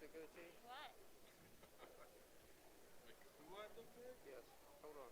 What? Who I look good? Yes. Hold on.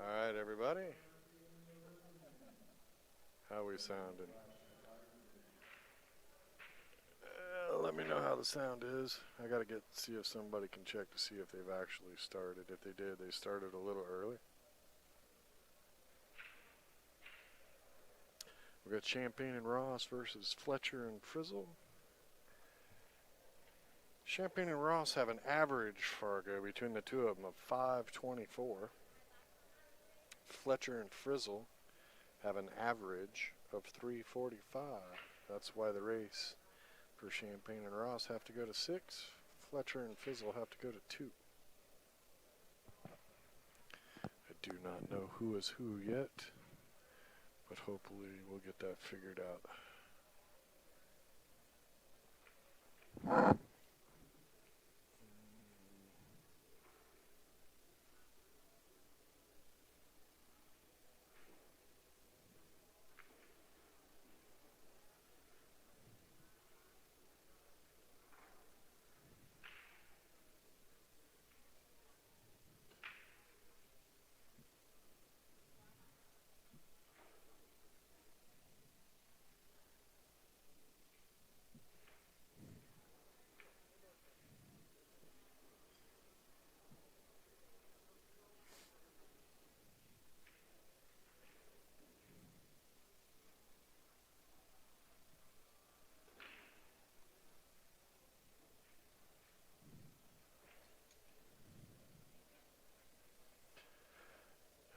All right, everybody. How we sounding? Let me know how the sound is. I gotta see if somebody can check to see if they've actually started. If they did, they started a little early. We got Champagne and Ross versus Fletcher and Frizzell. Champagne and Ross have an average, Fargo, between the two of them of 524. Fletcher and Frizzell have an average of 345. That's why the race for Champagne and Ross have to go to 6. Fletcher and Frizzell have to go to 2. I do not know who is who yet, but hopefully we'll get that figured out.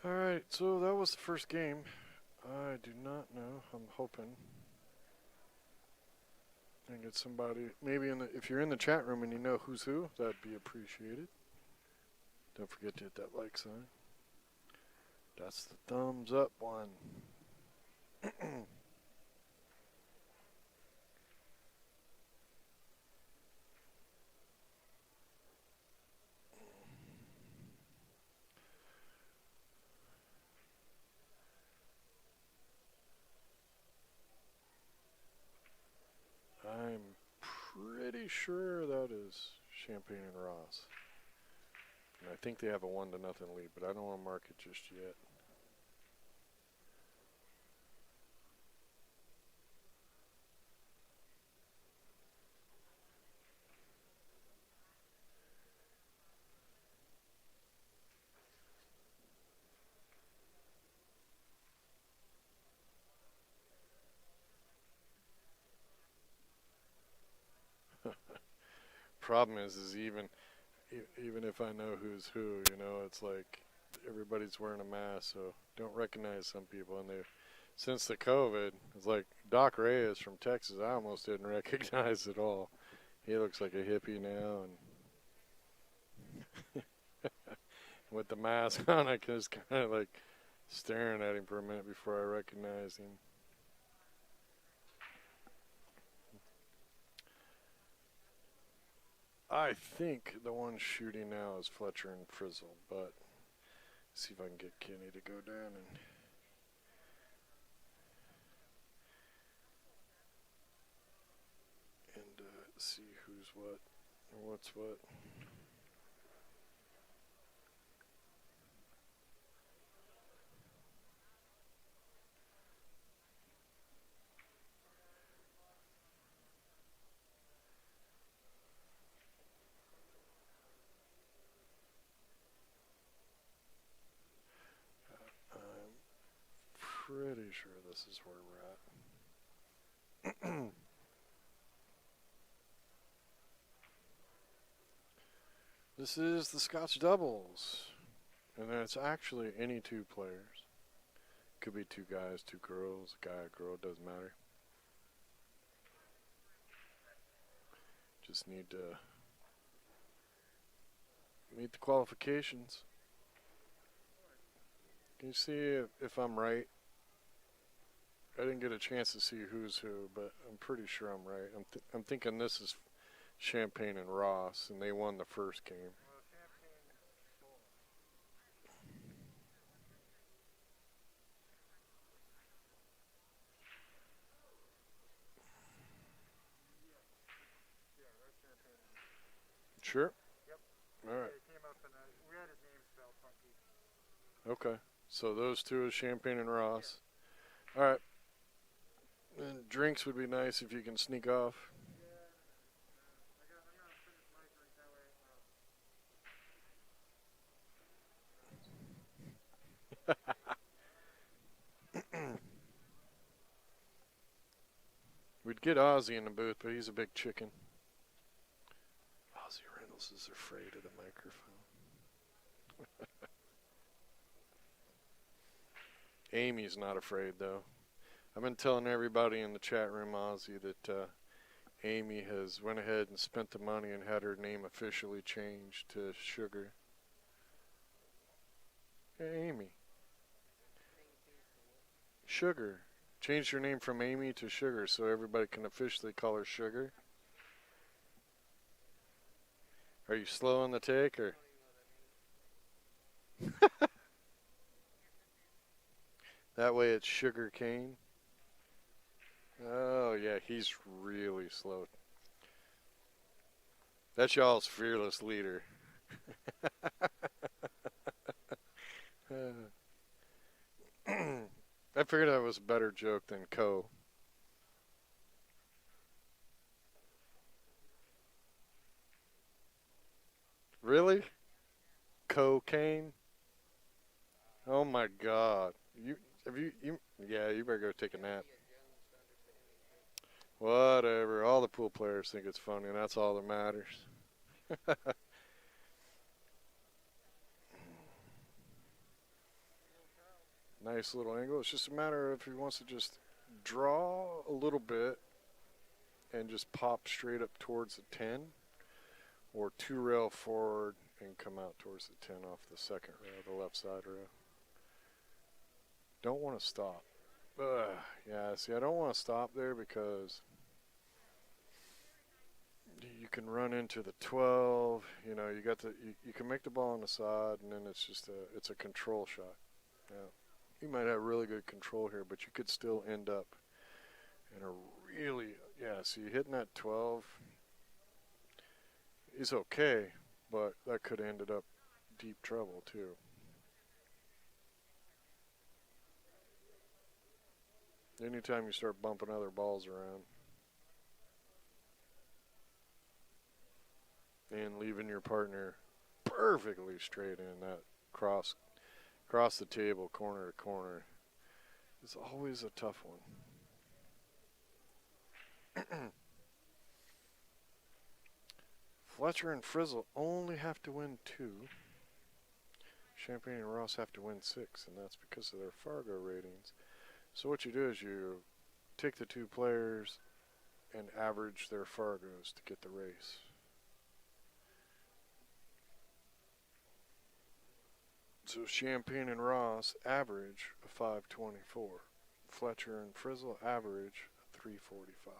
Alright, so that was the first game. I do not know. I'm hoping I can get somebody, maybe if you're in the chat room and you know who's who, that'd be appreciated. Don't forget to hit that like sign. That's the thumbs up one. I'm pretty sure that is Champagne and Ross. And I think they have a 1-0 lead, but I don't want to mark it just yet. Problem is even if I know who's who, you know, it's like everybody's wearing a mask, so don't recognize some people. And since the COVID, it's like Doc Reyes from Texas, I almost didn't recognize at all. He looks like a hippie now, and with the mask on, I was kind of like staring at him for a minute before I recognized him. I think the one shooting now is Fletcher and Frizzell, but see if I can get Kenny to go down and see who's what or what's what. I'm pretty sure this is where we're at. This is the Scotch doubles. And then it's actually any two players. Could be two guys, two girls, a guy, a girl, doesn't matter. Just need to meet the qualifications. Can you see if I'm right? I didn't get a chance to see who's who, but I'm pretty sure I'm right. I'm thinking this is Champagne and Ross, and they won the first game. Sure. Yep. All right. It came up and we had his name spelled funky. Okay. So those two is Champagne and Ross. Yeah. All right. And drinks would be nice if you can sneak off. Yeah. I'm gonna finish my drink that way. We'd get Ozzy in the booth, but he's a big chicken. Ozzy Reynolds is afraid of the microphone. Amy's not afraid, though. I've been telling everybody in the chat room, Ozzy, that Amy has went ahead and spent the money and had her name officially changed to Sugar. Hey, Amy. Sugar. Changed her name from Amy to Sugar so everybody can officially call her Sugar. Are you slow on the take, or? That way it's Sugar Cane. Oh, yeah, he's really slow. That's y'all's fearless leader. I figured that was a better joke than Co. Really? Cocaine? Oh my God! You yeah, you better go take a nap. Whatever. All the pool players think it's funny, and that's all that matters. Nice little angle. It's just a matter of if he wants to just draw a little bit and just pop straight up towards the 10, or 2-rail forward and come out towards the 10 off the second rail, the left side rail. Don't want to stop. Yeah, see, I don't want to stop there because you can run into the 12. You know, you can make the ball on the side, and then it's a control shot. Yeah, you might have really good control here, but you could still end up in a really, yeah. See, hitting that 12 is okay, but that could have ended up deep trouble too. Anytime you start bumping other balls around and leaving your partner perfectly straight in that cross the table, corner to corner, is always a tough one. Fletcher and Frizzell only have to win 2. Champagne and Ross have to win 6, and that's because of their Fargo ratings. So what you do is you take the 2 players and average their Fargos to get the race. So Champagne and Ross average a 524. Fletcher and Frizzell average a 345.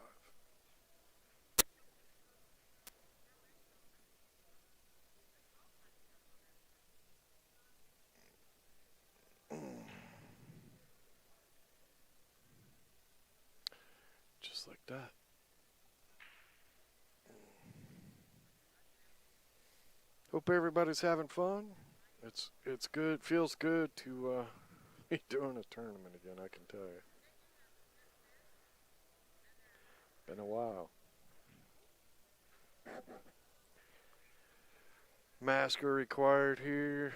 Just like that. Hope everybody's having fun. It's good. Feels good to be doing a tournament again, I can tell you. Been a while. Masks are required here.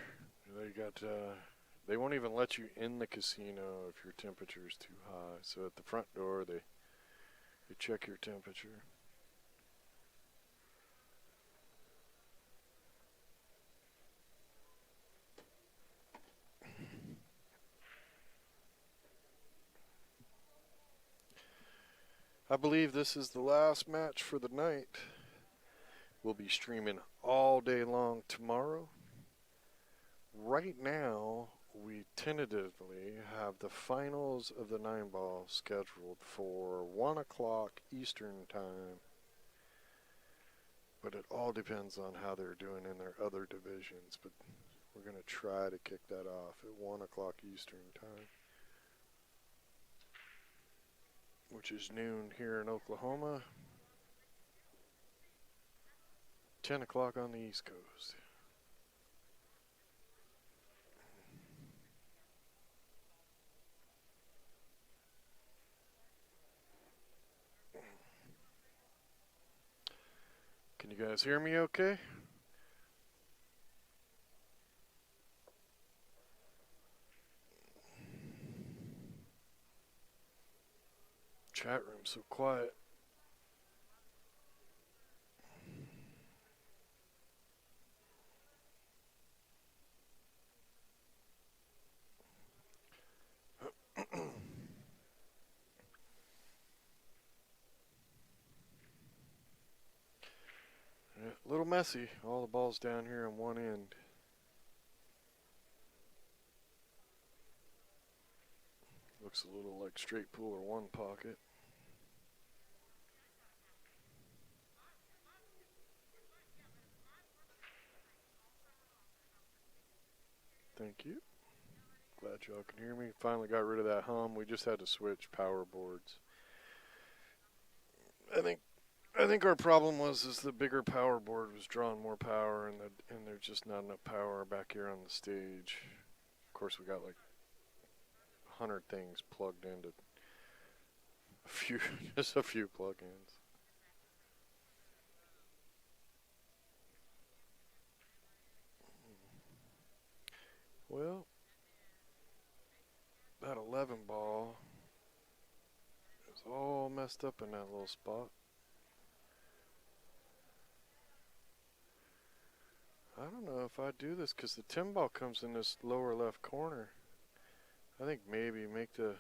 They won't even let you in the casino if your temperature is too high. So at the front door, they check your temperature. I believe this is the last match for the night. We'll be streaming all day long tomorrow. Right now, we tentatively have the finals of the 9-ball scheduled for 1 o'clock Eastern time. But it all depends on how they're doing in their other divisions. But we're going to try to kick that off at 1 o'clock Eastern time, which is noon here in Oklahoma, 10 o'clock on the East Coast. Can you guys hear me okay? Chat room so quiet. Yeah, a little messy. All the balls down here on one end. Looks a little like straight pool or one pocket. Thank you. Glad y'all can hear me. Finally got rid of that hum. We just had to switch power boards. I think our problem was the bigger power board was drawing more power, and there's just not enough power back here on the stage. Of course, we got like 100 things plugged into just a few plug-ins. Well, that 11 ball is all messed up in that little spot. I don't know if I do this because the 10 ball comes in this lower left corner. I think maybe make the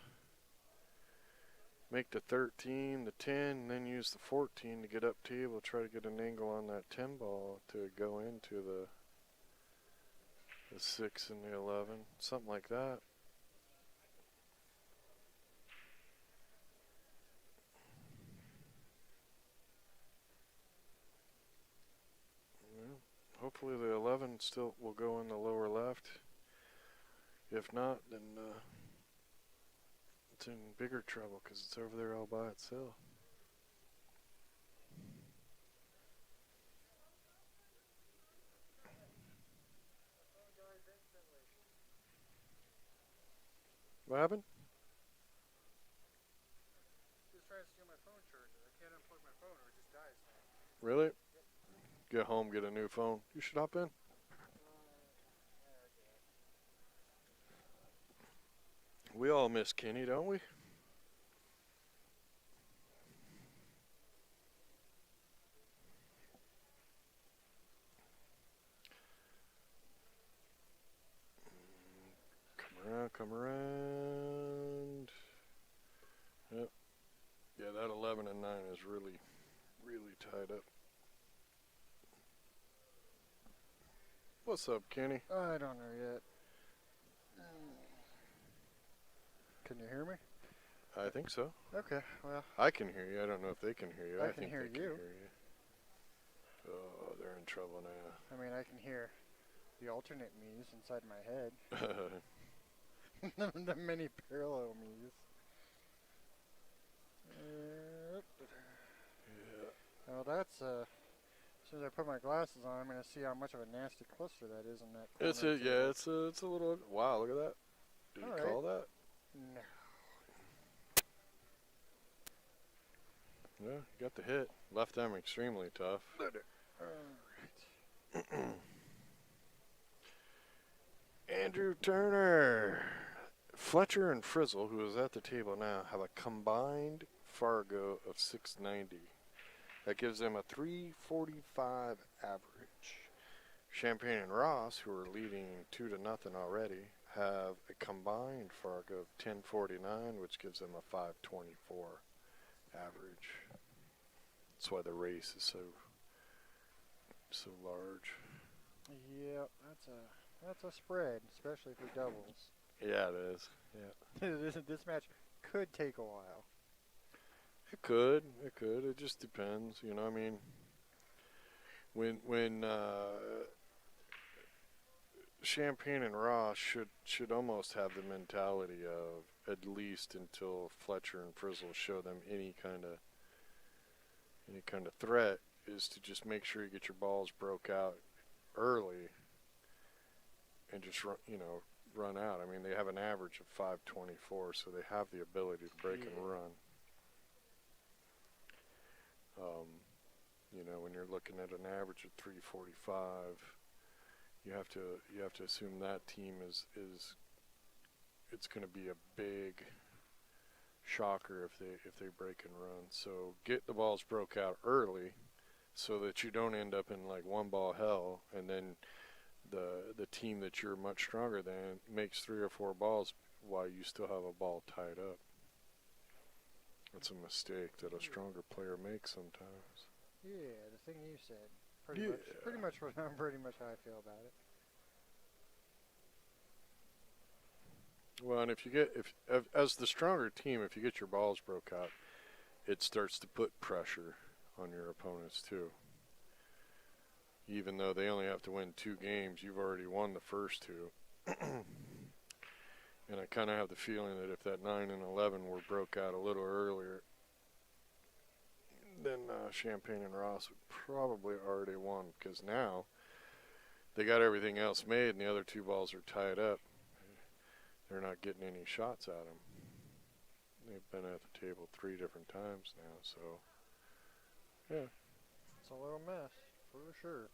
13, the 10, and then use the 14 to get up table. Try to get an angle on that 10 ball to go into the 6 and the 11, something like that. Hopefully the 11 still will go in the lower left. If not, then it's in bigger trouble because it's over there all by itself. What happened? Just trying to steal my phone charger. I can't unplug my phone or it just dies now. Really? Get home, get a new phone. You should hop in. We all miss Kenny, don't we? Come around. Yep. Yeah, that 11 and 9 is really tied up. What's up, Kenny? I don't know yet. Can you hear me? I think so. Okay, well. I can hear you. I don't know if they can hear you. I I can think hear they can you. hear you. Oh, they're in trouble now. I mean, I can hear the alternate me's inside my head. The many parallel me's. Yeah. Well, that's, as soon as I put my glasses on, I'm going to see how much of a nasty cluster that is in that corner. It's a little. Wow, look at that. Did you call that? No. Yeah, you got the hit. Left them extremely tough. Alright. Andrew Turner. Fletcher and Frizzell, who is at the table now, have a combined Fargo of 690. That gives them a 345 average. Champagne and Ross, who are leading 2-0 already, have a combined Fargo of 1049, which gives them a 524 average. That's why the race is so large. Yeah, that's a spread, especially for doubles. Yeah, it is. Yeah, This match could take a while. it could. It could. It just depends. You know, I mean, when Champagne and Ross should almost have the mentality of at least until Fletcher and Frizzell show them any kind of threat, is to just make sure you get your balls broke out early and just run out. I mean, they have an average of 524, so they have the ability to break and run. When you're looking at an average of 345, you have to assume that team is it's going to be a big shocker if they break and run. So get the balls broke out early, so that you don't end up in like one ball hell, and then the team that you're much stronger than makes 3 or 4 balls while you still have a ball tied up. That's a mistake that a stronger player makes sometimes. Yeah, the thing you said. Pretty much how I feel about it. Well, and if as the stronger team, if you get your balls broke out, it starts to put pressure on your opponents too. Even though they only have to win 2 games, you've already won the first 2. And I kind of have the feeling that if that 9 and 11 were broke out a little earlier, then Champagne and Ross would probably already won, because now they got everything else made and the other 2 balls are tied up. They're not getting any shots at them. They've been at the table 3 different times now, so yeah. It's a little mess, for sure.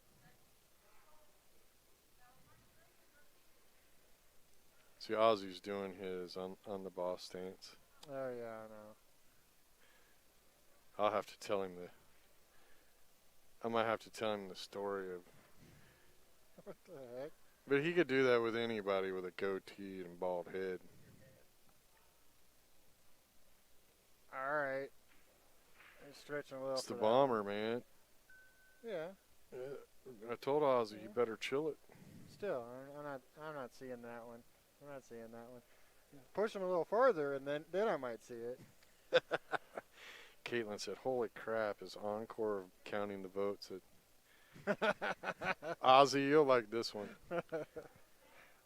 See, Ozzy's doing his on the boss stance. Oh yeah, I know. I might have to tell him the story of. What the heck? But he could do that with anybody with a goatee and bald head. Alright. He's stretching a little. It's the for bomber, man. Yeah. I told Ozzy he better chill it. Still, I'm not seeing that one. I'm not seeing that one. Push him a little farther, and then I might see it. Caitlin said, "Holy crap!" Is Encore counting the votes? Ozzy, you'll like this one. That's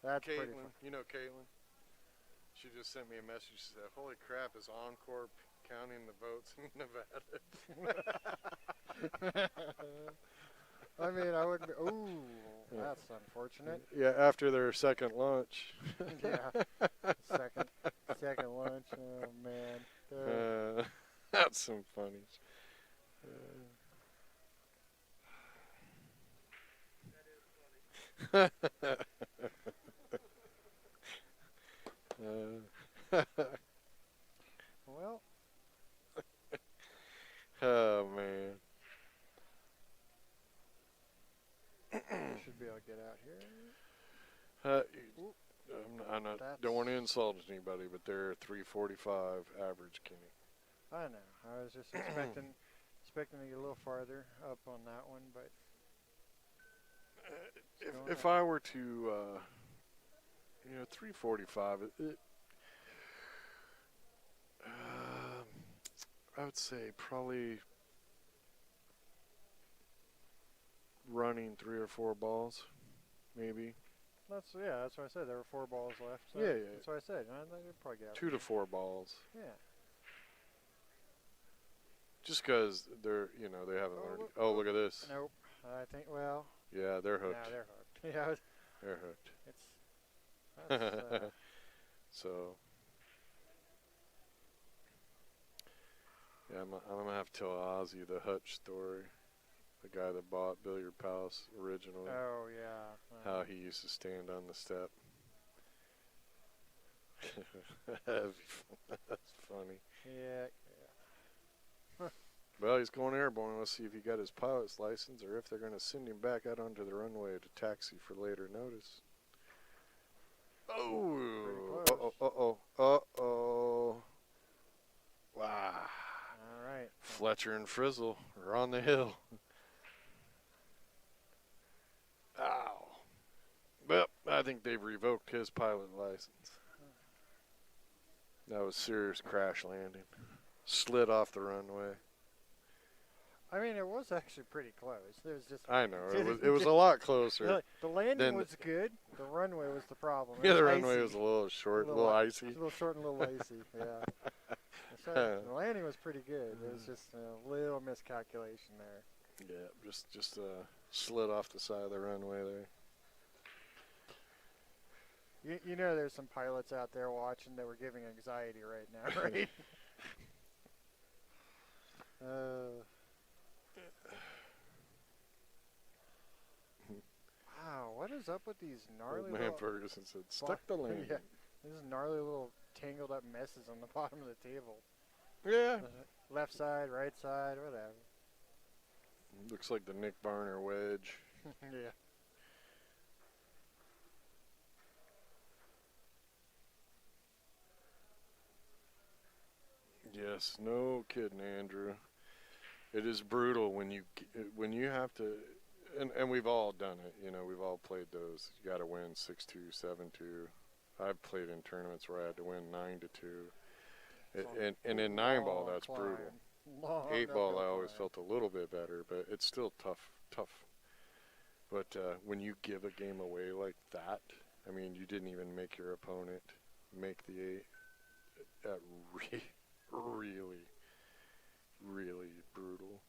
Caitlin, pretty fun. you know Caitlin. She just sent me a message. She said, "Holy crap! Is Encore counting the votes in Nevada?" I mean, I wouldn't. Ooh, that's unfortunate. Yeah, after their second lunch. Yeah, second lunch. Oh man. That's some funny. Well. Oh man. Should be able to get out here. I'm not. Don't want to insult anybody, but they're 345 average, Kenny. I know. I was just expecting to get a little farther up on that one, but if I were to, 345, I would say probably running 3 or 4 balls, maybe. That's what I said. There were 4 balls left. So Yeah. That's what I said. I think you'd probably get out 2 to 4 balls. Yeah. Just because they're, they haven't learned. Oh, look at this. Nope. I think. Well. Yeah, they're hooked. Yeah, they're hooked. Yeah. They're hooked. That's, so. Yeah, I'm gonna have to tell Ozzy the Hutch story. The guy that bought Billiard Palace originally. Oh yeah. How he used to stand on the step. That's funny. Yeah. Well, he's going airborne. Let's see if he got his pilot's license or if they're going to send him back out onto the runway to taxi for later notice. Oh. Uh-oh. All Fletcher and Frizzell are on the hill. Ow. Well, I think they've revoked his pilot license. That was serious crash landing. Slid off the runway. I mean, it was actually pretty close. There was just. I know. It was a lot closer. The landing was good. The runway was the problem. Yeah, the runway was a little short, a little icy. A little short and a little icy, yeah. The landing was pretty good. There was just a little miscalculation there. Yeah, just slid off the side of the runway there. You know there's some pilots out there watching that were giving anxiety right now, right? Wow, what is up with these gnarly Old man Ferguson said, stuck the landing. Yeah, these gnarly little tangled up messes on the bottom of the table. Yeah. Left side, right side, whatever. Looks like the Nick Barner wedge. Yeah. Yes, no kidding, Andrew. It is brutal when you have to, and we've all done it. You know, we've all played those. You got to win 6-2, 7-2. I've played in tournaments where I had to win 9-2. And in 9-ball, that's brutal. 8-ball, I always felt a little bit better, but it's still tough. But when you give a game away like that, I mean, you didn't even make your opponent make the 8. That really brutal.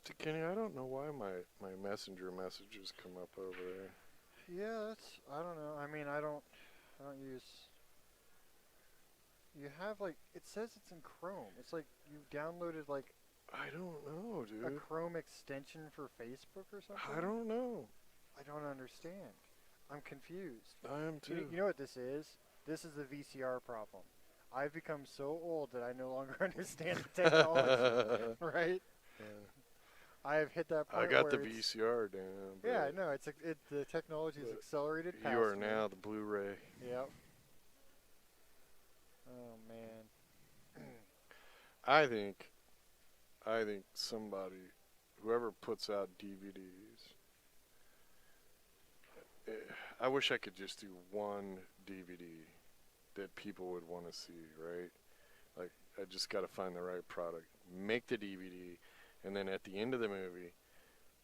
So Kenny, I don't know why my messenger messages come up over there. Yeah, I don't know. I mean, I don't use. You have like it says it's in Chrome. It's like you downloaded like. I don't know, dude. A Chrome extension for Facebook or something. I don't know. I don't understand. I'm confused. I am too. You know what this is? This is the VCR problem. I've become so old that I no longer understand the technology. Right? Yeah. I have hit that point. I got where the VCR down. Yeah, no, the technology is accelerated past you are me. now the Blu-ray. Yep. Oh man. I think somebody, whoever puts out DVDs, I wish I could just do one DVD that people would want to see, right? Like, I just got to find the right product. Make the DVD, and then at the end of the movie,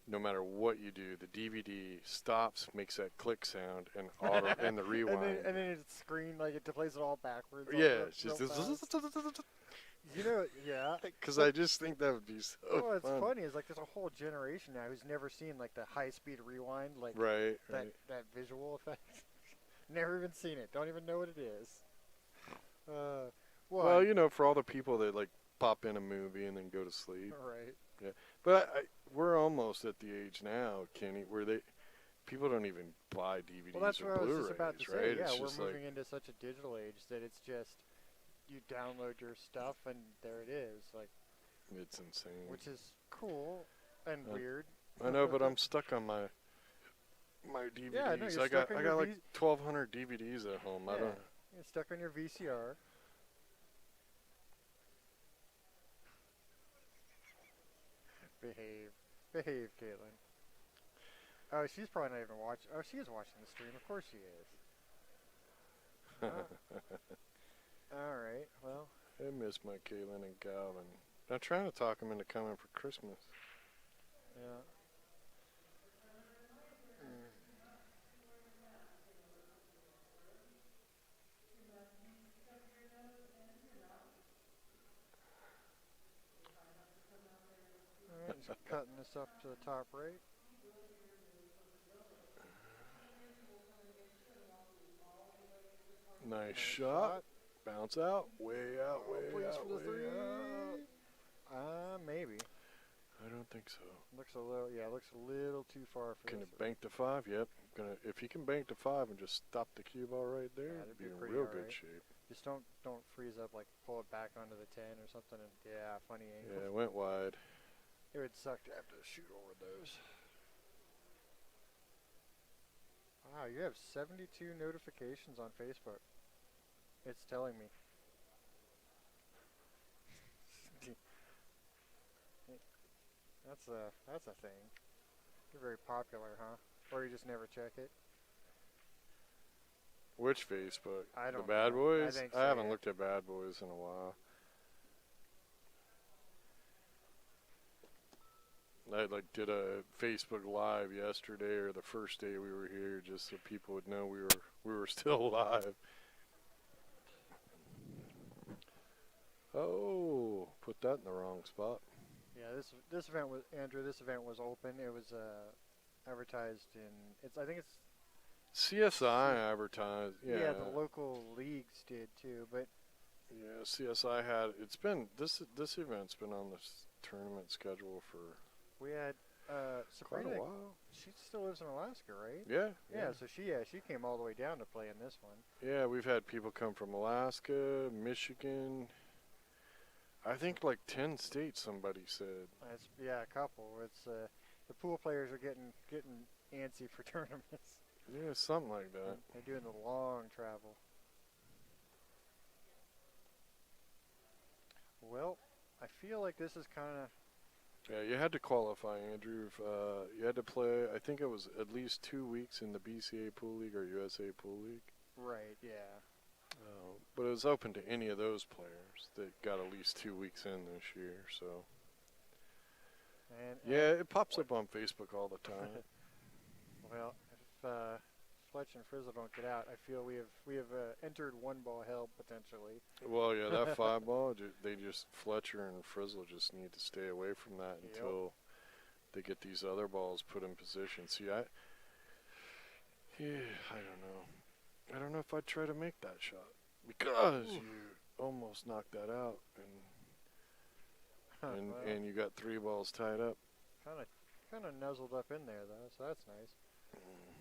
no matter what you do, the DVD stops, makes that click sound, and and the rewind. and then it's screen, like, it plays it all backwards. Yeah, it's just... You know, yeah. Because I just think that would be so what's fun. funny is, like, there's a whole generation now who's never seen, like, the high-speed rewind, like, right. that visual effect. Never even seen it. Don't even know what it is. Well, you know, for all the people that, like, pop in a movie and then go to sleep. Right. Yeah. But we're almost at the age now, Kenny, where people don't even buy DVDs well, that's or what I was Blu-rays, just about to say. right? Yeah, it's we're moving into such a digital age that it's just you download your stuff and there it is. Like, it's insane. Which is cool and weird. I know, but I'm stuck on my DVDs. Yeah, no, I got like 1,200 DVDs at home. Yeah, I don't. You're stuck on your VCR. Behave, Caitlin. Oh, she's probably not even watching. Oh, she is watching the stream. Of course she is. All right. Well. I miss my Caitlin and Calvin. I'm trying to talk them into coming for Christmas. Yeah. Alright, just cutting this up to the top right. Nice shot. Bounce out. Way out, way Please out, for the way three. out. Maybe. I don't think so. Looks a little too far for Can this it bank to 5? Yep. If he can bank to 5 and just stop the cue ball right there, that'd be be in pretty real alright. good shape. Just don't freeze up, like pull it back onto the 10 or something, and funny angle. Yeah, it went wide. It would suck to have to shoot over those. Wow, you have 72 notifications on Facebook. It's telling me. That's a thing. You're very popular, huh? Or you just never check it? Which Facebook? I The don't Bad know. Boys? I think I so, haven't yeah. looked at Bad Boys in a while. I did a Facebook Live yesterday or the first day we were here, just so people would know we were still alive. Oh, put that in the wrong spot. Yeah, this event was Andrew. This event was open. It was advertised in. I think it's. CSI advertised. Yeah. The local leagues did too, but Yeah, CSI had. It's been this event's been on the tournament schedule for we had quite Sabrina. a while. She still lives in Alaska, right? Yeah. Yeah, so she came all the way down to play in this one. Yeah, we've had people come from Alaska, Michigan. I think like 10 states. Somebody said. A couple. It's the pool players are getting antsy for tournaments. Yeah, something like that. They're doing the long travel. Well, I feel like this is kind of. Yeah, you had to qualify, Andrew. You had to play. I think it was at least 2 weeks in the BCA Pool League or USA Pool League. Right. Yeah. But it was open to any of those players that got at least 2 weeks in this year. So. And Yeah, it pops up on Facebook all the time. Well, if Fletcher and Frizzell don't get out, I feel we have entered one ball hell potentially. Well, yeah, that 5 ball, Fletcher and Frizzell just need to stay away from that until they get these other balls put in position. See, I don't know. I don't know if I'd try to make that shot because you almost knocked that out, and you got 3 balls tied up. Kind of nuzzled up in there though, so that's nice.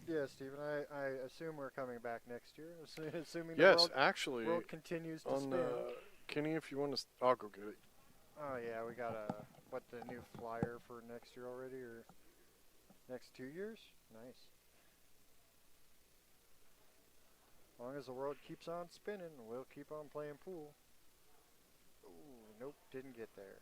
Yeah, Stephen, I assume we're coming back next year, assuming the world continues to spin. Kenny, if you want to, I'll go get it. Oh yeah, we got the new flyer for next year already, or next 2 years? Nice. As long as the world keeps on spinning, we'll keep on playing pool. Ooh, nope, didn't get there.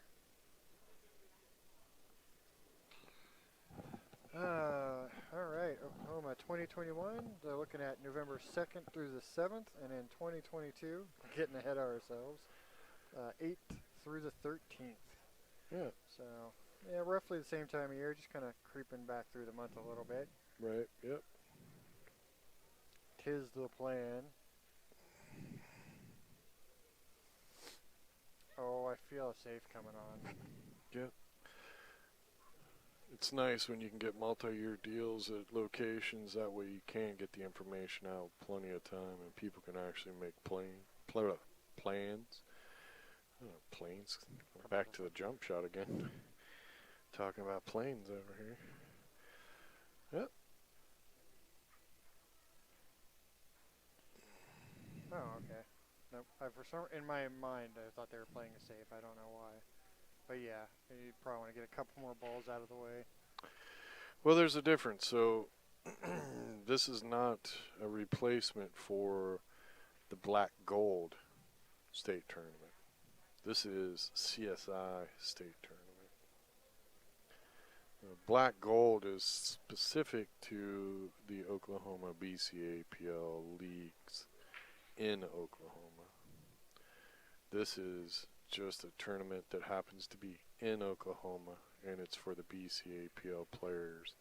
All right, Oklahoma 2021. They're looking at November 2nd through the 7th, and in 2022, getting ahead of ourselves, 8th through the 13th. Yeah. So, yeah, roughly the same time of year, just kind of creeping back through the month a little bit. Right. Yep. 'Tis the plan. Oh, I feel a safe coming on. Yep. It's nice when you can get multi-year deals at locations. That way you can get the information out plenty of time, and people can actually make plans. Planes. Back to the jump shot again. Talking about planes over here. Yep. Oh, okay. Nope. In my mind, I thought they were playing it safe. I don't know why. But yeah, you probably want to get a couple more balls out of the way. Well, there's a difference. So this is not a replacement for the Black Gold state tournament. This is CSI state tournament. Black Gold is specific to the Oklahoma BCAPL leagues in Oklahoma. This is just a tournament that happens to be in Oklahoma, and it's for the BCAPL players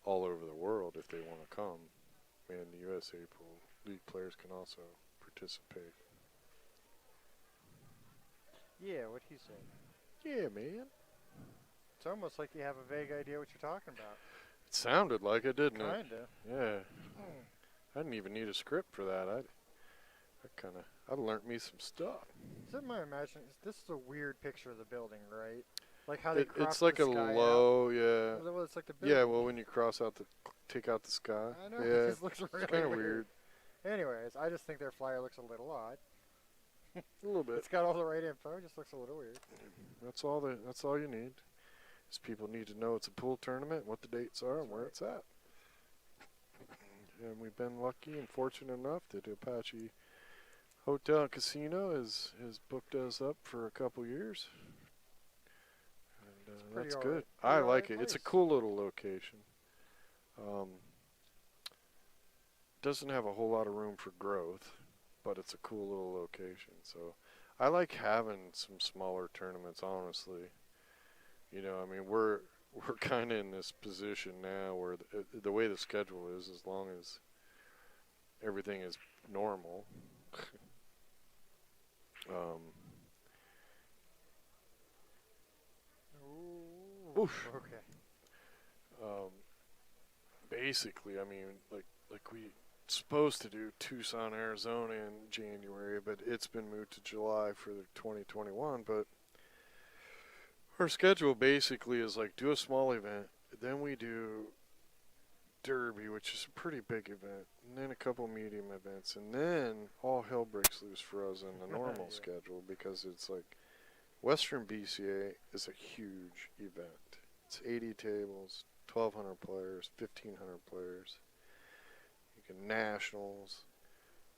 all over the world if they want to come. And the USA Pool League players can also participate. Yeah, what'd he say? Yeah, man. It's almost like you have a vague idea what you're talking about. It sounded like it, didn't it? Kinda. Yeah. I didn't even need a script for that. I learned me some stuff. Is it my imagination? This is a weird picture of the building, right? Like how they cross it's like the a sky low, out. yeah. Well, it's like the building. Yeah, well, when you take out the sky. I know, Yeah, it just looks really kind of weird. Anyways, I just think their flyer looks a little odd. A little bit. It's got all the right info, it just looks a little weird. That's all you need. Is people need to know it's a pool tournament, what the dates are, and where it's at. And we've been lucky and fortunate enough that Apache Hotel and Casino has booked us up for a couple years. pretty that's all good. right. I Pretty all like right it. It's a place. cool little location. Doesn't have a whole lot of room for growth, but it's a cool little location. So I like having some smaller tournaments, honestly. You know, I mean, we're kind of in this position now where the way the schedule is, as long as everything is normal, um, Ooh, oof, okay. um, basically, I mean, like we supposed to do Tucson, Arizona in January, but it's been moved to July for the 2021. But our schedule basically is like do a small event, then we do Derby, which is a pretty big event, and then a couple medium events, and then all hell breaks loose for us in the normal Yeah. schedule because it's like Western BCA is a huge event. It's 80 tables, 1,200 players, 1,500 players. You can nationals.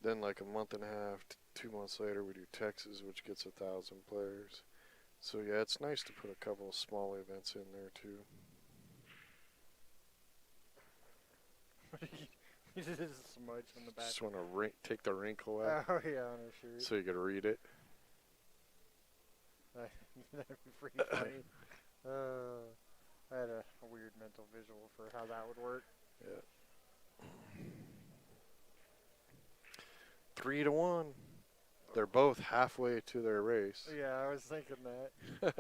Then like a month and a half, 2 months later, we do Texas, which gets 1,000 players. So yeah, it's nice to put a couple of small events in there too. You just a smudge on the back. Just want to take the wrinkle out Oh yeah, on her shirt. so you could read it. That'd be pretty funny. I had a weird mental visual for how that would work. Yeah. 3-1. They're both halfway to their race. Yeah, I was thinking that.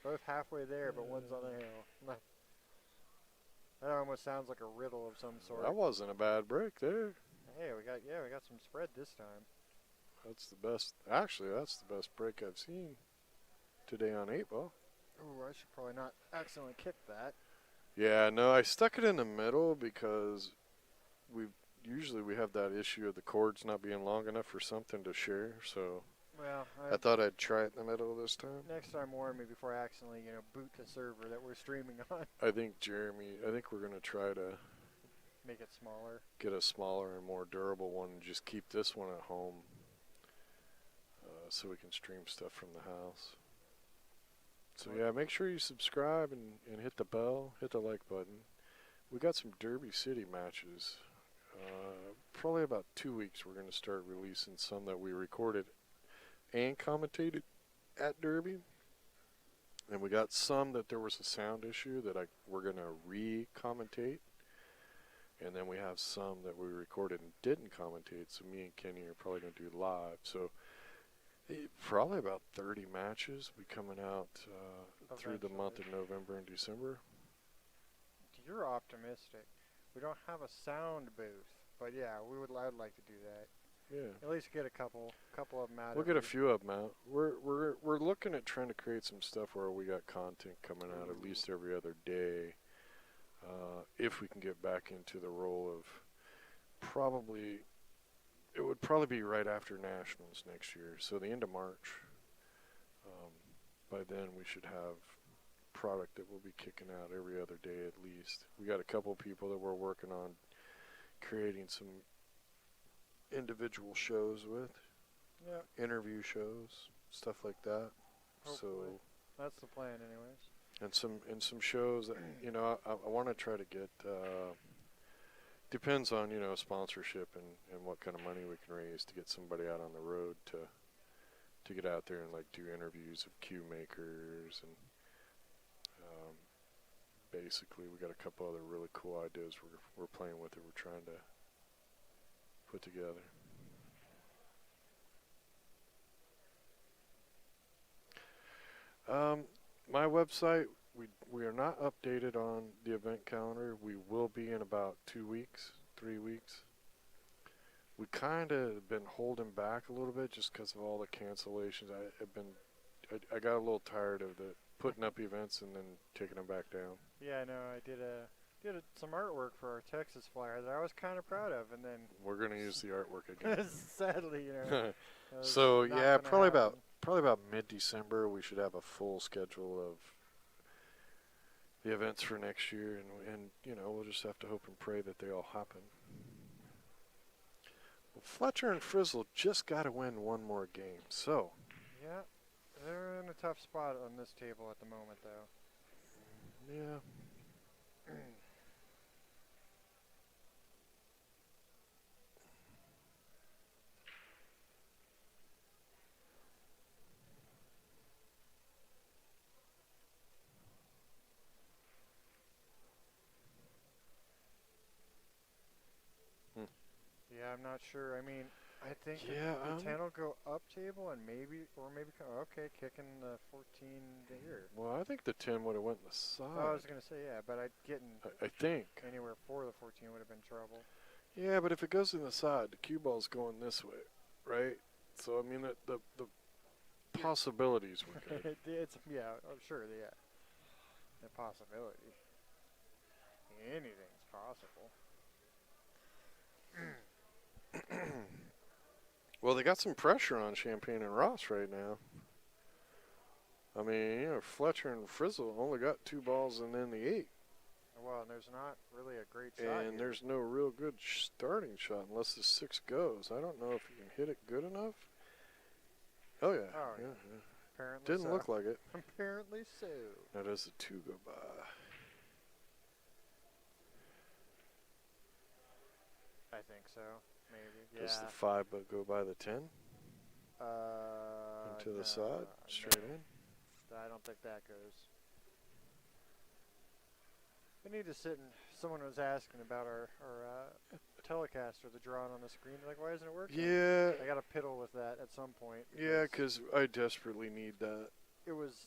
Both halfway there, but one's on a hill. That almost sounds like a riddle of some sort. That wasn't a bad break there. Hey, we got some spread this time. That's the best. Actually, that's the best break I've seen today on 8-ball. Ooh, I should probably not accidentally kick that. Yeah, no, I stuck it in the middle because usually we have that issue of the cords not being long enough for something to share. So Well, I thought I'd try it in the middle this time. next time warn me before I accidentally, boot the server that we're streaming on. I think we're going to try to Make it smaller. get a smaller and more durable one and just keep this one at home so we can stream stuff from the house. So yeah, make sure you subscribe and hit the bell, hit the like button. We got some Derby City matches. Probably about 2 weeks we're going to start releasing some that we recorded and commentated at Derby. And we got some that there was a sound issue that we're going to re-commentate. And then we have some that we recorded and didn't commentate. So me and Kenny are probably going to do live. So probably about 30 matches will be coming out through the month of November and December. You're optimistic. We don't have a sound booth, but yeah, I'd like to do that. Yeah. At least get a couple of them out. We'll get a few of them out. We're looking at trying to create some stuff where we got content coming out at least every other day. If we can get back into the role of it would probably be right after Nationals next year. So the end of March. By then we should have product that will be kicking out every other day at least. We got a couple people that we're working on creating some individual shows with. Yeah. Interview shows, stuff like that. Hopefully. So That's the plan anyways. and some shows that I want to try to get depends on sponsorship and what kind of money we can raise to get somebody out on the road to get out there and like do interviews of cue makers and basically we got a couple other really cool ideas we're playing with that we're trying to put together. My website, we are not updated on the event calendar. We will be in about 2 weeks, 3 weeks. We kind of been holding back a little bit just because of all the cancellations. I got a little tired of putting up events and then taking them back down. Yeah, I know. I did some artwork for our Texas flyer that I was kind of proud of, and then We're gonna use the artwork again. sadly, that was So not yeah, gonna happen. probably about mid-December we should have a full schedule of the events for next year, and we'll just have to hope and pray that they all happen. Well, Fletcher and Frizzell just got to win one more game, so Yeah, They're in a tough spot on this table at the moment, though. Yeah. Yeah, I'm not sure. I mean, I think Yeah, the 10 will go up table and maybe, okay, kicking the 14 here. Well, I think the 10 would have went in the side. Oh, I was going to say, yeah, but getting I think. anywhere for the 14 would have been trouble. Yeah, but if it goes in the side, the cue ball's going this way, right? So, I mean, the possibilities were good. Yeah, I'm sure, yeah. The possibility. Anything's possible. Well, they got some pressure on Champagne and Ross right now. I mean, Fletcher and Frizzell only got 2 balls and then the 8. Well, and there's not really a great shot And here. there's no real good starting shot unless the 6 goes. I don't know if you can hit it good enough. Oh, yeah. Oh, yeah. Apparently Didn't so. look like it. Apparently so. Now does the 2 go by? I think so. Maybe. Does Yeah. the 5 go by the 10? To No, the side? Straight no. in? I don't think that goes. We need to sit and someone was asking about our telecaster, the drawing on the screen. Like, why isn't it working? Yeah. I got to piddle with that at some point. Yeah, because I desperately need that. it was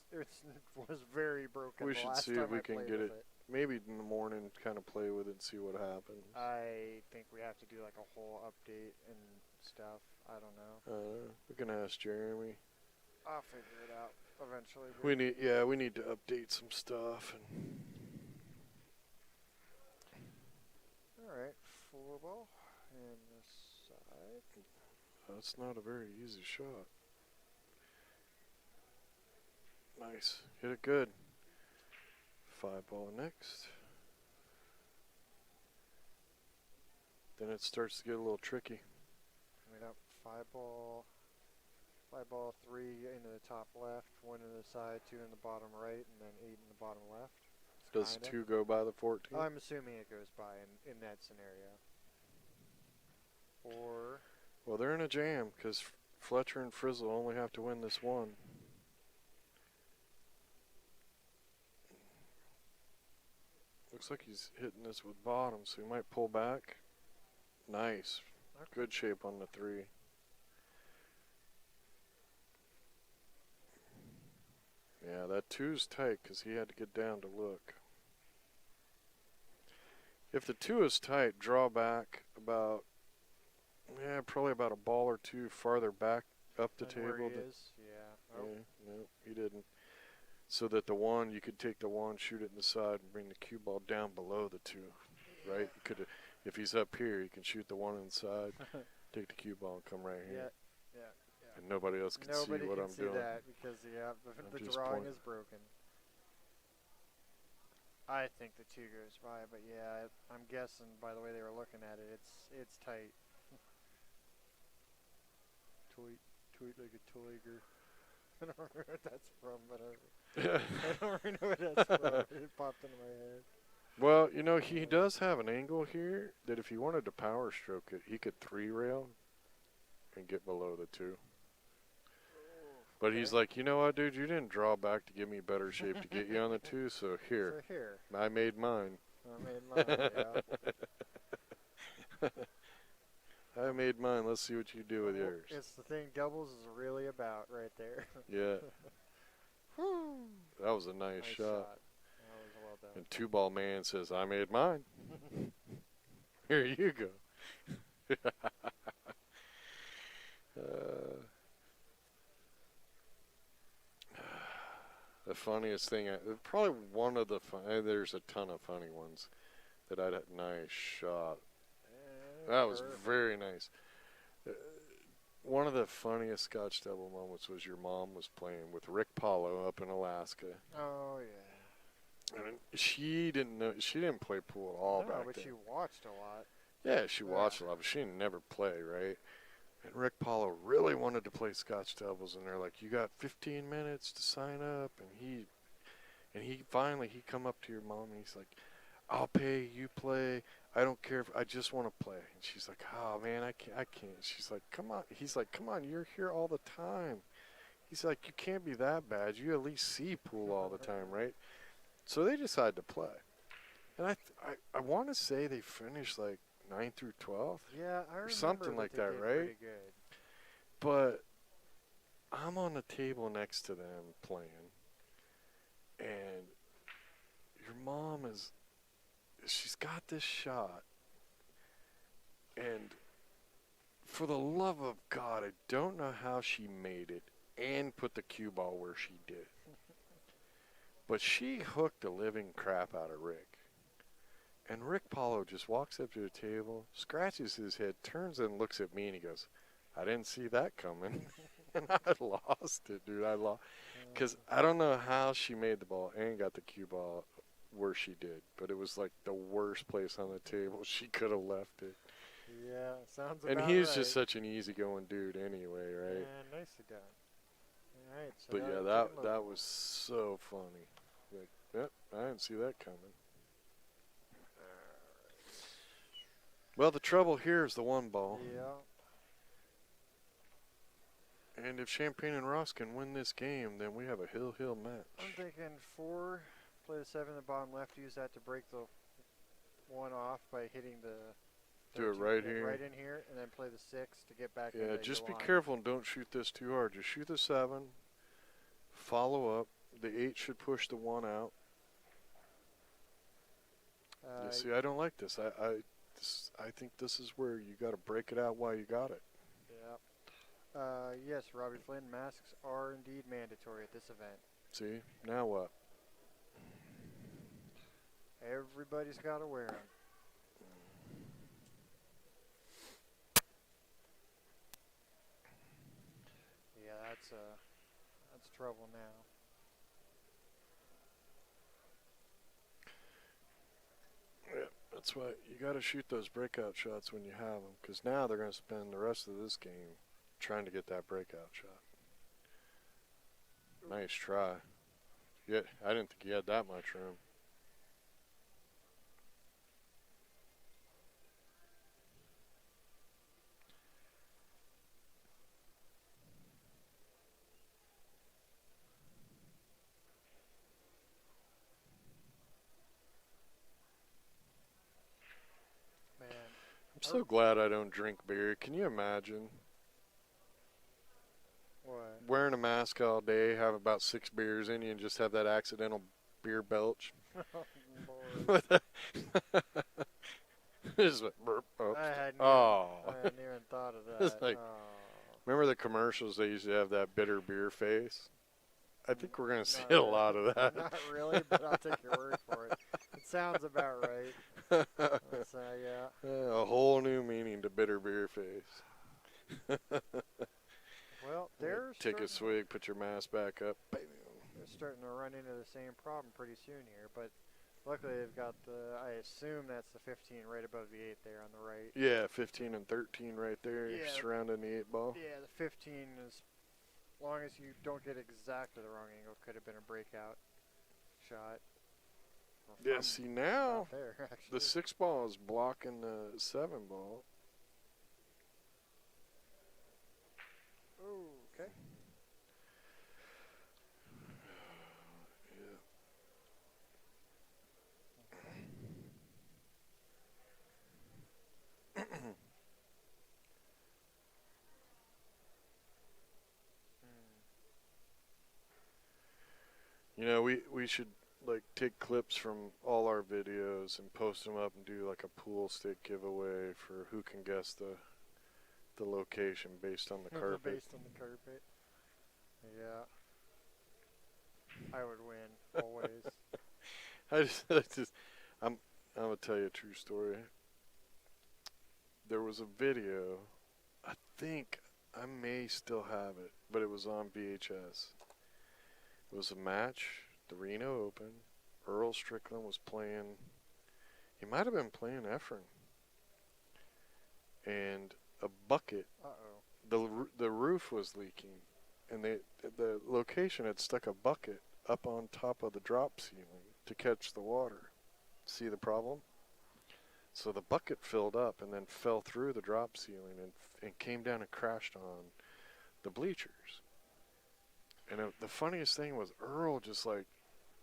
very broken. We the should last see if time we I can played get with it. Maybe in the morning, kind of play with it and see what happens. I think we have to do like a whole update and stuff. I don't know. We can ask Jeremy. I'll figure it out eventually. We need to update some stuff. And All right, 4 ball and this side. that's not a very easy shot. Nice, hit it good. 5 ball next. Then it starts to get a little tricky. Coming up, 5 ball, 3 into the top left, 1 in the side, 2 in the bottom right, and then 8 in the bottom left. Does the 2 go by the 14? I'm assuming it goes by in that scenario. Or Well, they're in a jam because Fletcher and Frizzell only have to win this one. Looks like he's hitting this with bottom, so he might pull back. Nice. Okay. Good shape on the 3. Yeah, that 2's tight because he had to get down to look. If the 2 is tight, draw back about, probably about a ball or 2 farther back up the table. where he is, yeah. Oh. Yeah, no, he didn't. So that the 1, you could take the 1, shoot it in the side, and bring the cue ball down below the 2, right? You could, if he's up here, you can shoot the 1 inside, take the cue ball, and come right here. Yeah. And nobody else can see what I'm doing. Nobody can see that because the just drawing point. is broken. I think the 2 goes by, but yeah, I'm guessing by the way they were looking at it, it's tight. Tweet like a tiger. I don't remember what that's from, but I don't really know what that's from. It popped into my head. Well, he does have an angle here that if he wanted to power stroke it, he could 3 rail and get below the 2. But he's like, you know what, dude? You didn't draw back to give me better shape to get you on the 2, so here. So here. I made mine. I made mine. Let's see what you do with yours. It's the thing doubles is really about right there. Yeah. That was a nice shot. That was well done. And 2-ball man says, I made mine. Here you go. The funniest thing, probably one of the there's a ton of funny ones that I had. Nice shot. That was very nice. One of the funniest Scotch double moments was your mom was playing with Rick Paulo up in Alaska. Oh yeah. And she didn't play pool at all back but then. she watched a lot. Yeah, she watched a lot, but she didn't never play, right? And Rick Paulo really wanted wanted to play Scotch doubles, and they're like, you got 15 minutes to sign up, and he finally come up to your mom and he's like, I'll pay, you play. I don't care if I just want to play. And she's like, oh man, I can't. She's like, come on. He's like, come on, you're here all the time. He's like, you can't be that bad. You at least see pool all the time, right? So they decide to play. And I want to say they finished like 9 through 12. Yeah, I remember something like they that, did right? Pretty good. But I'm on the table next to them playing, and your mom she's got this shot, and for the love of God, I don't know how she made it and put the cue ball where she did. But she hooked the living crap out of Rick. And Rick Paulo just walks up to the table, scratches his head, turns and looks at me, and he goes, I didn't see that coming. And I lost it, dude. I lost. Because I don't know how she made the ball and got the cue ball where she did. But it was like the worst place on the table. She could have left it. Yeah, sounds about And right. he's just such an easygoing dude anyway, right? Yeah, nicely done. All right, so But now yeah, we're that taking a look. was so funny. Like, yep, I didn't see that coming. Well, the trouble here is the one ball. Yeah. And if Champagne and Ross can win this game, then we have a hill match. I'm thinking 4, play the 7 in the bottom left, use that to break the 1 off by hitting the Do it 13 right here. Right in here, and then play the 6 to get back Yeah, into just the be line. careful and don't shoot this too hard. Just shoot the 7, follow up. The 8 should push the 1 out. You see, I don't like this. I think this is where you got to break it out while you got it. Yeah. Yes, Robbie Flynn, masks are indeed mandatory at this event. See, now what? Everybody's got to wear them. Yeah, that's trouble now. Yeah, that's why you got to shoot those breakout shots when you have them, because now they're going to spend the rest of this game trying to get that breakout shot. Nice try. Yeah, I didn't think he had that much room. Man, I'm so glad I don't drink beer. Can you imagine what? wearing a mask all day, have about 6 beers in you, and just have that accidental beer belch? Lord. Just like, burp, oops. I hadn't even thought of It's that. like- Remember the commercials? They used to have that bitter beer face. I think we're going to see Not a really. lot of that. Not really, but I'll take your word for it. It sounds about right. So, yeah. A whole new meaning to bitter beer face. Well, they're Take a starting, swig, put your mask back up. Bam. they're starting to run into the same problem pretty soon here, but luckily they've got I assume that's the 15 right above the 8 there on the right. Yeah, 15 and 13 right there, Yeah. surrounding the 8 ball. Yeah, the 15 is, as long as you don't get exactly the wrong angle, could have been a breakout shot. Or Yeah, from see now, out there, actually. the 6 ball is blocking the 7 ball. Ooh, okay. Yeah. You know, we should like take clips from all our videos and post them up and do like a pool stick giveaway for who can guess the location based on the carpet. Based on the carpet. Yeah. I would win, always. I'm gonna tell you a true story. There was a video, I think I may still have it, but it was on VHS. It was a match, the Reno Open. Earl Strickland was playing, he might have been playing Efren. And a bucket, Uh-oh. the roof roof was leaking, and the location had stuck a bucket up on top of the drop ceiling to catch the water. See the problem? So the bucket filled up and then fell through the drop ceiling and came down and crashed on the bleachers. And the funniest thing was Earl just like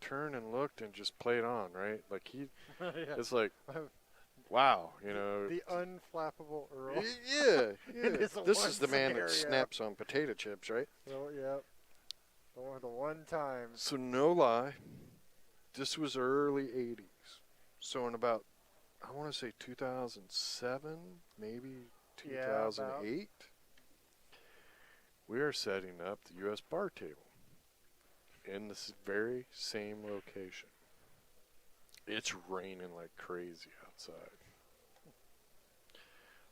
turned and looked and just played on, right? Like Yeah. it's like, wow, you know. The unflappable Earl. Yeah, yeah. In this This one is the man that scenario. snaps on potato chips, right? Well, yep. The one time. So no lie, this was early 80s. So in about, I want to say 2007, maybe Yeah, 2008, we are setting up the U.S. bar table in this very same location. It's raining like crazy outside.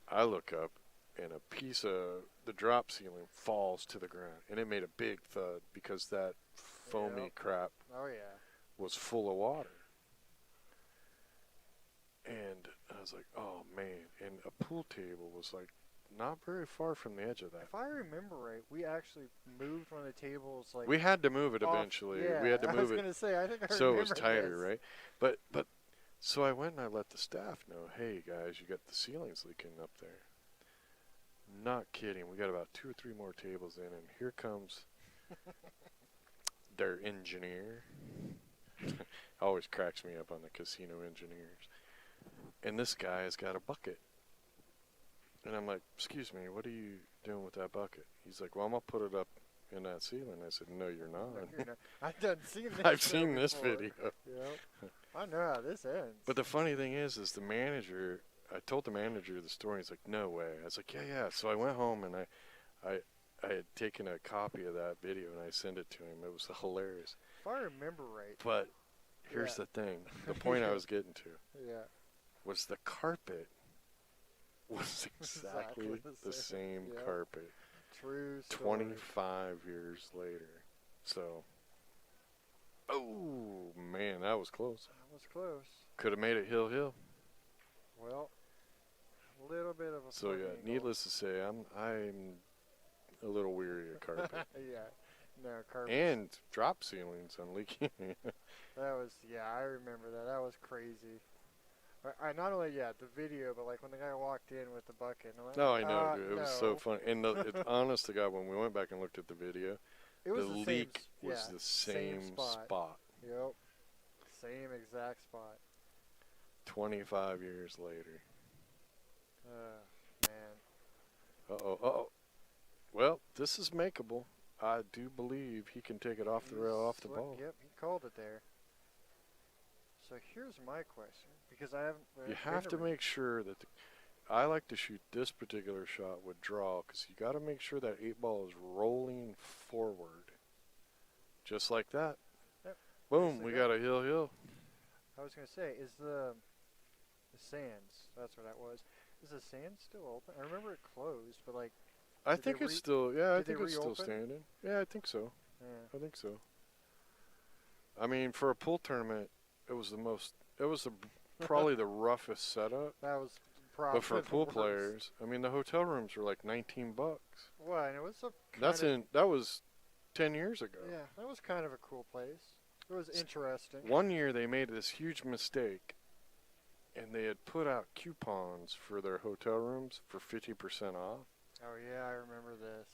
I look up, and a piece of the drop ceiling falls to the ground, and it made a big thud because that foamy Yep. crap Oh, yeah. was full of water. And I was like, oh man. And a pool table was like not very far from the edge of that. If I remember right, we actually moved one of the tables like We had to move it off- eventually. Yeah, We had to I was move it gonna say I think I so it was remember tighter, this. right? But so I went and I let the staff know, hey guys, you got the ceilings leaking up there. Not kidding. We got about 2 or 3 more tables in, and here comes their engineer. Always cracks me up on the casino engineers. And this guy has got a bucket. And I'm like, excuse me, what are you doing with that bucket? He's like, well, I'm going to put it up in that ceiling. I said, no, you're not. No, you're not. I've done seen this. I've show seen this before. video. Yep. I know how this ends. But the funny thing is the manager, I told the manager the story. He's like, no way. I was like, yeah. So I went home and I had taken a copy of that video and I sent it to him. It was hilarious. If I remember right. But here's Yeah. the thing. The point I was getting to Yeah. was the carpet was exactly the same Yep. carpet True story. 25 years later. So, oh man, that was close. That was close. Could have made it hill. Well, a little bit of a. So funny yeah, angle. needless to say, I'm a little weary of carpet Yeah. No, carpet. and drop ceilings on leaking. That was, yeah, I remember that. That was crazy. I not only, the video, but like when the guy walked in with the bucket. And I'm like, No, I know, dude. It was so no. funny. And it's honest to God, when we went back and looked at the video, It was the the leak same, was the same spot. Yep. Same exact spot. 25 years later. Man. Uh-oh. Well, this is makeable. I do believe he can take it off the rail, off the ball. Yep, he called it there. So here's my question, because I haven't. You have to make sure that I like to shoot this particular shot with draw, because you got to make sure that 8-ball is rolling forward. Just like that. Yep. Boom, Nicely we done. got a hill. I was gonna say, is the sands? That's what that was. Is the sand still open? I remember it closed, but like. I Did they think it's still, yeah, I did they think it's still reopen? standing. Yeah, I think so. Yeah. I think so. I mean, for a pool tournament, it was probably the roughest setup. That was probably. But for the pool worst. players, I mean, the hotel rooms were like $19. Well, and it was a. That was 10 years ago. Yeah, that was kind of a cool place. It was interesting. One year they made this huge mistake, and they had put out coupons for their hotel rooms for 50% off, Oh yeah, I remember this.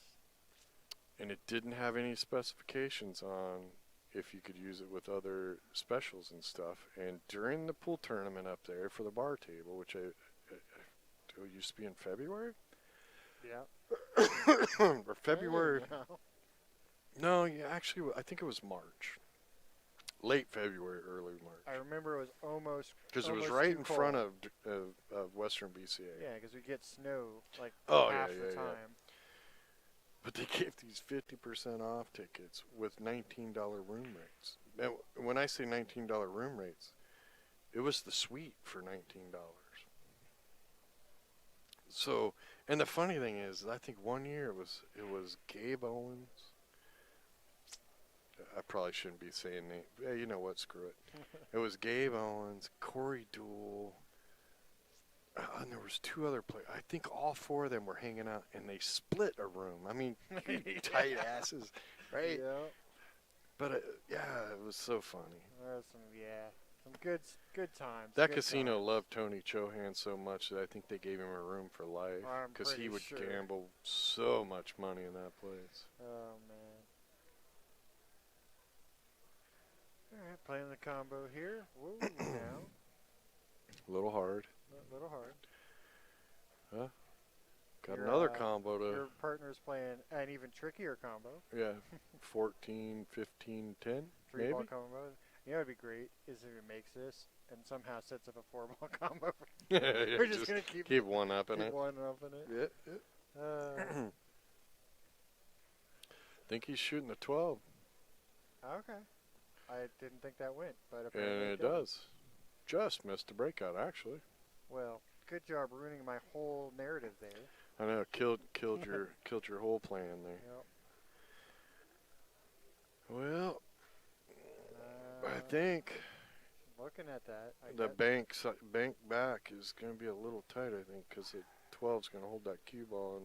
and it didn't have any specifications on if you could use it with other specials and stuff. And during the pool tournament up there for the bar table, which it used to be in February Yeah. or February. Hey, now. No, yeah, actually, I think it was March. Late February, early March. I remember it was almost. Because it was almost right too in cold. front of Western BCA. Yeah, because we get snow like Oh, half yeah, the yeah, yeah. time. But they gave these 50% off tickets with $19 room rates. Now, when I say $19 room rates, it was the suite for $19. So, and the funny thing is, I think one year it was Gabe Owens. I probably shouldn't be saying names. Yeah, you know what? Screw it. It was Gabe Owens, Corey Dool, And there was 2 other players. I think all 4 of them were hanging out, and they split a room. I mean, you tight asses, right? Yeah. But yeah, it was so funny. Some good times. That good casino times. loved Tony Chohan so much that I think they gave him a room for life I'm because he pretty would sure. gamble so much money in that place. Oh man. All right, playing the combo here. Whoa, now. A little hard. A little hard. Huh? Got Your, another combo to, Your partner's playing an even trickier combo. yeah, 14, 15, 10, maybe? 3-ball combo. You know what would be great is if he makes this and somehow sets up a 4-ball combo. Yeah, We're just going to keep one up in keep it. one up in it. Yeah. Think he's shooting a 12. Okay. I didn't think that went, but And apparently it does. Just missed a breakout, actually. Well, good job ruining my whole narrative there. I know, killed your whole plan there. Yep. Well, I think Looking at that, the bank back is going to be a little tight. I think because the 12's going to hold that cue ball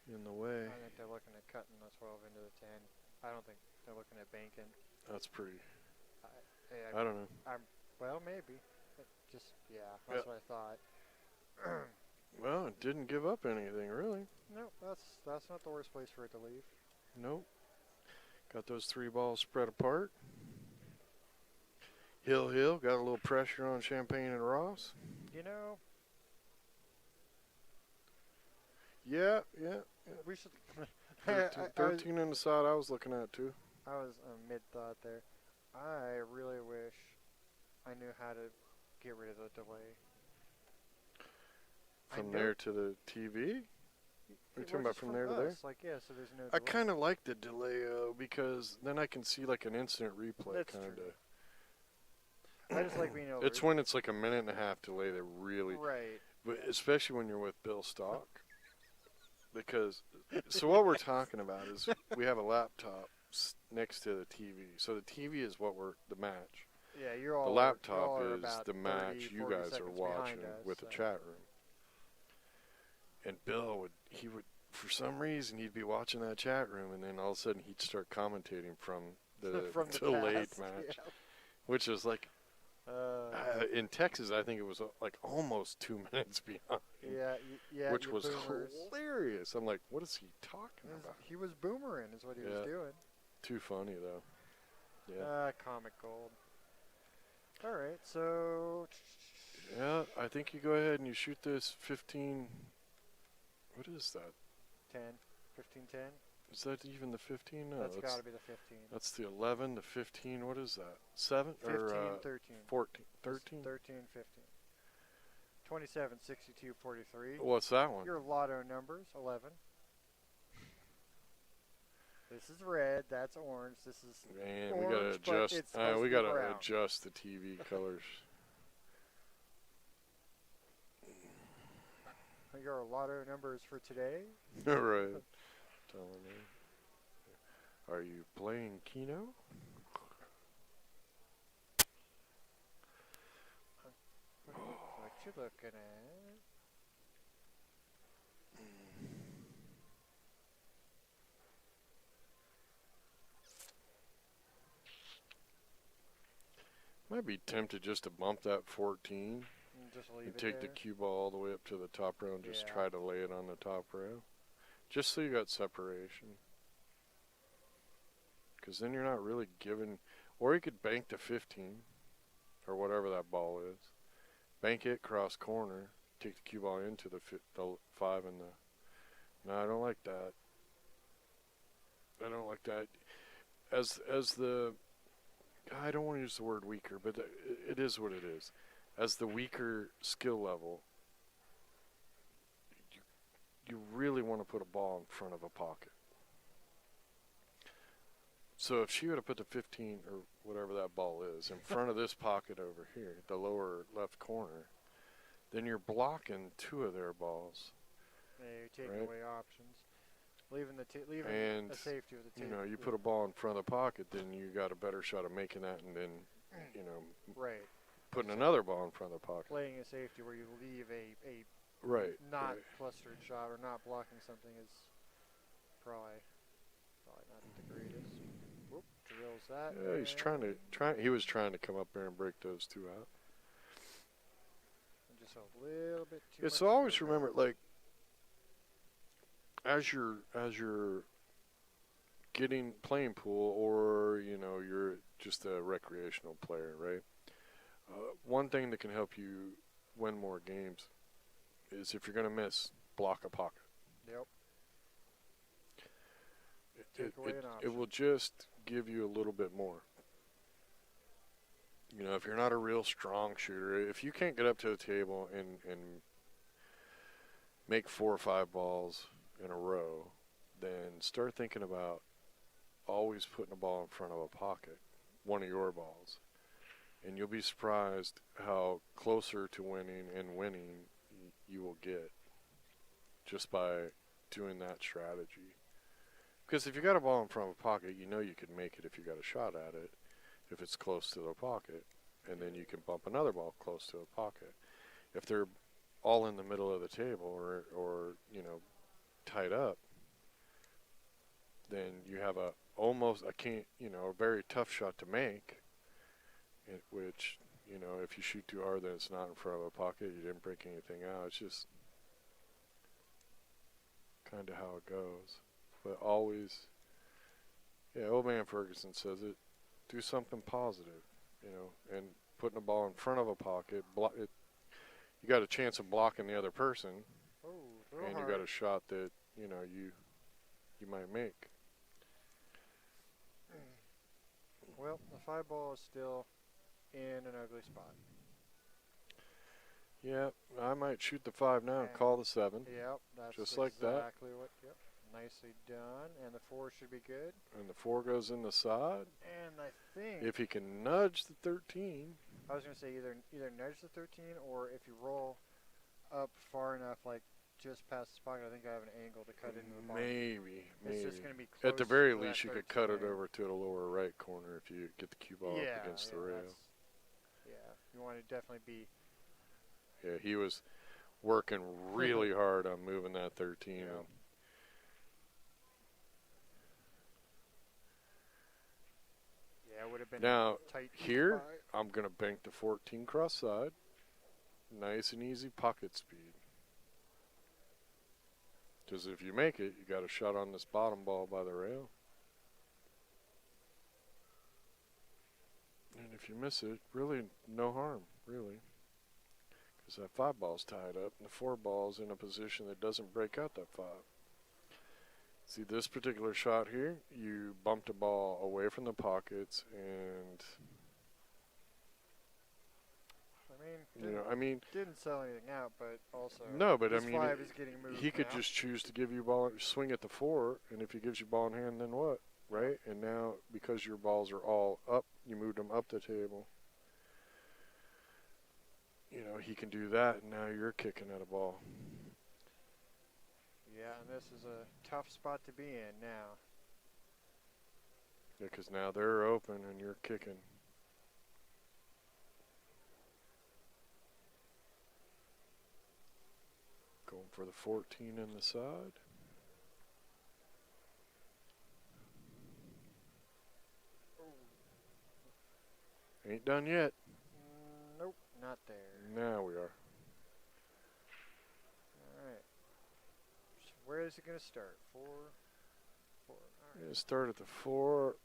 in the way. I think they're looking at cutting the 12 into the 10. I don't think they're looking at banking. That's pretty. I I don't know. Well, maybe. That's what I thought. Well, it didn't give up anything really. No, that's not the worst place for it to leave. Nope. Got those 3 balls spread apart. Hill got a little pressure on Champagne and Ross. You know, Yeah. we should. 13 on the side I was looking at too. I was mid-thought there. I really wish I knew how to get rid of the delay. From there to the TV? Are you talking about from there to there? Like, yeah, so there's no delay. I kind of like the delay because then I can see like an instant replay That's kind true. of. I just like being able It's when it's like a minute and a half delay that really, Right. but especially when you're with Bill Stock. Because, so what we're talking about is we have a laptop next to the TV. So the TV is the match. Yeah, you're all. The y'all laptop are is about the 30, match you 40 guys are seconds watching behind us, with the chat room. And Bill would, for some reason, he'd be watching that chat room, and then all of a sudden he'd start commentating from the delayed past, match, which is like, in Texas, I think it was like almost 2 minutes behind. Yeah, which you was boomers. hilarious. I'm like, what is he talking about? He was boomering, is what he was doing. Too funny though. Yeah. Comic gold. All right, so. Yeah, I think you go ahead and you shoot this 15. What is that? 10, 15, 10. Is that even the 15? No, That's got to be the 15. That's the 11, the 15. What is that? 7 15, or 13. 14, 13? 13, 15. 27, 62, 43. What's that one? Your lotto numbers, 11. This is red. That's orange. This is Man, orange, we gotta but adjust. it's supposed We to be gotta brown. adjust the TV colors. Your lotto numbers for today. All right. Telling me. Are you playing Keno? What you looking at? Might be tempted just to bump that 14 And just leave and it take the there. cue ball all the way up to the top row and just Yeah. try to lay it on the top row. Just so you got separation. Because then you're not really giving... Or you could bank the 15 or whatever that ball is. Bank it, cross corner, take the cue ball into the 5 and the... No, I don't like that. I don't like that. As the... I don't want to use the word weaker, but it is what it is. As the weaker skill level, you really want to put a ball in front of a pocket. So if she would have put the 15 or whatever that ball is in front of this pocket over here, the lower left corner, then you're blocking 2 of their balls. Yeah, you're taking away options. Leaving And, a safety with the you tape. know, you put a ball in front of the pocket, then you got a better shot of making that and then, you know, right. putting So another ball in front of the pocket. playing a safety where you leave a Right. not right. clustered shot or not blocking something is probably not the greatest. Whoop, drills that. Yeah, he's he was trying to come up there and break those two out. And just a little bit too Yeah, much. so always go remember, there. like, as you're playing pool, or you're just a recreational player, right? One thing that can help you win more games is, if you're going to miss, block a pocket. Yep. Take away an It option. will just give you a little bit more. If you're not a real strong shooter, if you can't get up to the table and make 4 or 5 balls in a row, then start thinking about always putting a ball in front of a pocket, one of your balls. And you'll be surprised how closer to winning you will get just by doing that strategy. Because if you got a ball in front of a pocket, you could make it if you got a shot at it, if it's close to the pocket, and then you can bump another ball close to the pocket. If they're all in the middle of the table or tied up, then you have a very tough shot to make, which, if you shoot too hard, then it's not in front of a pocket, you didn't break anything out. It's just kind of how it goes. But always, old man Ferguson says it, do something positive, and putting a ball in front of a pocket, you got a chance of blocking the other person, and you got a shot that, you might make. Well, the 5 ball is still in an ugly spot. Yeah, I might shoot the 5 now and call the 7. Yep, that's just like that. Exactly what. Yep, nicely done. And the 4 should be good. And the 4 goes in the side. And I think if he can nudge the 13. I was gonna say either nudge the 13, or if you roll up far enough, like just past the pocket, I think I have an angle to cut into the ball. Maybe. It's just gonna be close. At the very to least, you could 13 cut it there. over to the lower right corner if you get the cue ball up against the rail. Yeah, you want to definitely be. Yeah, he was working really hard on moving that 13. Yeah. Yeah, it would have been Now, tight. here, I'm going to bank the 14 cross side. Nice and easy pocket speed. Because if you make it, you got a shot on this bottom ball by the rail. And if you miss it, really no harm, really. Because that 5 ball's tied up, and the 4 ball's in a position that doesn't break out that 5. See this particular shot here, you bumped a ball away from the pockets, and didn't sell anything out, but also no, but this I mean, 5 is getting moved he could now. just choose to give you ball, swing at the 4, and if he gives you ball in hand, then what, right? And now because your balls are all up, you moved them up the table. He can do that, and now you're kicking at a ball. Yeah, and this is a tough spot to be in now. Yeah, because now they're open and you're kicking. Going for the 14 in the side. Ain't done yet. Nope, not there. Now we are. Alright. So where is it going to start? 4? Alright. Start at the 4.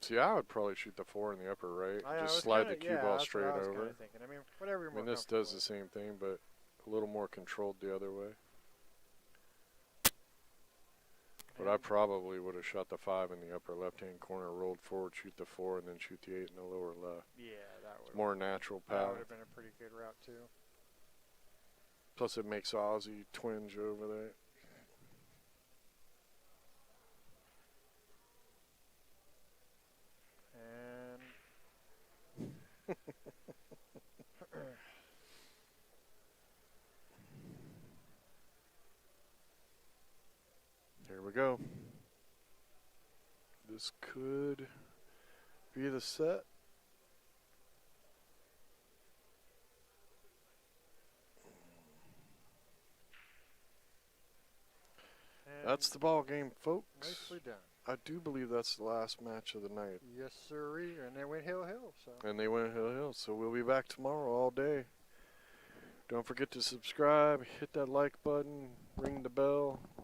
See, I would probably shoot the 4 in the upper right. Just slide the cue ball straight over. Thinking. I mean, whatever you're more this does the same thing, but a little more controlled the other way. But I probably would have shot the 5 in the upper left-hand corner, rolled forward, shoot the 4, and then shoot the 8 in the lower left. Yeah, that would. More natural path. That would have been a pretty good route too. Plus, it makes Ozzy twinge over there. And here we go. This could be the set. That's the ball game, folks. Nicely done. I do believe that's the last match of the night. Yes, sirree. And they went hill. So. And they went hill. So we'll be back tomorrow all day. Don't forget to subscribe, hit that like button, ring the bell.